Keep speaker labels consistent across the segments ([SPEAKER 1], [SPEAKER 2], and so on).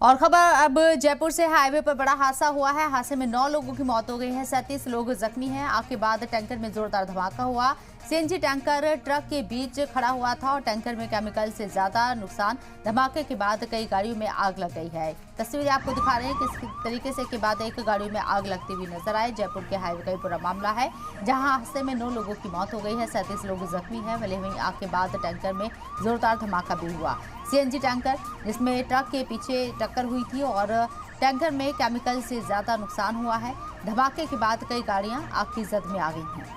[SPEAKER 1] और खबर अब जयपुर से हाईवे पर बड़ा हादसा हुआ है। हादसे में 9 लोगों की मौत हो गई है, 37 लोग जख्मी हैं। आग के बाद टैंकर में जोरदार धमाका हुआ। सीएनजी टैंकर ट्रक के बीच खड़ा हुआ था और टैंकर में केमिकल से ज्यादा नुकसान। धमाके के बाद कई गाड़ियों में आग लग गई है। तस्वीरें आपको दिखा रहे हैं किस तरीके से के बाद एक गाड़ियों में आग लगती हुई नजर आए। जयपुर के हाईवे का पूरा मामला है, जहां हादसे में 9 लोगों की मौत हो गई है, 37 लोग जख्मी हैं। वहीं वहीं आग के बाद टैंकर में जोरदार धमाका भी हुआ। सीएनजी टैंकर जिसमें ट्रक के पीछे टक्कर हुई थी और टैंकर में केमिकल से ज्यादा नुकसान हुआ है। धमाके के बाद कई गाड़ियां आग की जद में आ गई हैं।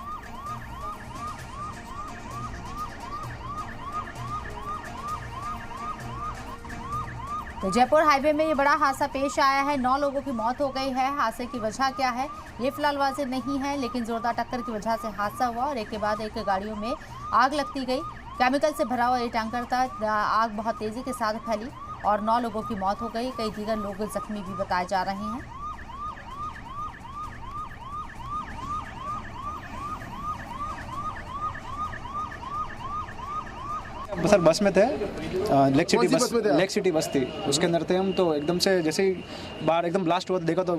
[SPEAKER 1] तो जयपुर हाईवे में ये बड़ा हादसा पेश आया है। 9 लोगों की मौत हो गई है। हादसे की वजह क्या है ये फिलहाल वाज़ेह नहीं है, लेकिन जोरदार टक्कर की वजह से हादसा हुआ और एक के बाद एक गाड़ियों में आग लगती गई। केमिकल से भरा हुआ ये टैंकर था। आग बहुत तेजी के साथ फैली और 9 लोगों की मौत हो गई। कई दीगर लोग जख्मी भी बताए जा रहे हैं।
[SPEAKER 2] सर बस में थे, लेक सिटी बस थी, उसके अंदर थे हम। तो एकदम से जैसे ही बाहर एकदम ब्लास्ट हुआ देखा तो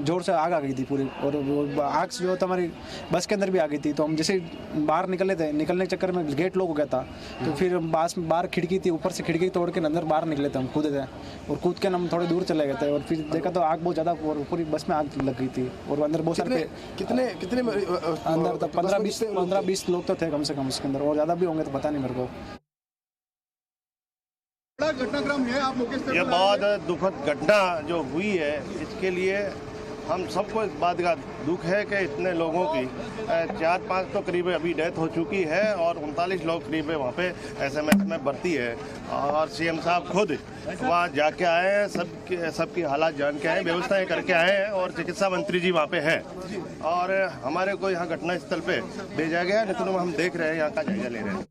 [SPEAKER 2] जोर से आग आ गई थी पूरी, और वो आग जो तो हमारी बस के अंदर भी आ गई थी। तो हम जैसे बाहर निकले थे, निकलने के चक्कर में गेट लॉक हो गया था। तो फिर बस में बाहर खिड़की थी, ऊपर से खिड़की तोड़ के अंदर बाहर निकले थे, हम कूदे थे और कूद के हम थोड़ी दूर चले गए थे। और फिर देखा तो आग बहुत ज़्यादा और पूरी बस में आग लग गई थी। और अंदर बहुत सारे
[SPEAKER 3] कितने
[SPEAKER 2] अंदर तो 15-20 लोग तो थे कम से कम उसके अंदर, और ज़्यादा भी होंगे तो पता नहीं मेरे को।
[SPEAKER 3] घटनाक्रम है, आप
[SPEAKER 4] ये बहुत दुखद घटना जो हुई है, इसके लिए हम सबको इस बात का दुख है कि इतने लोगों की 4-5 तो करीब अभी डेथ हो चुकी है और 39 लोग करीब वहाँ पे एसएमएस में भर्ती है। और सीएम साहब खुद वहाँ जाके आए हैं, सबकी हालात जान के आए, व्यवस्थाएं करके आए हैं और चिकित्सा मंत्री जी वहाँ पे हैं और हमारे को यहाँ घटना स्थल पे भेजा गया। लेकिन हम देख रहे हैं, यहाँ का जायजा ले रहे हैं।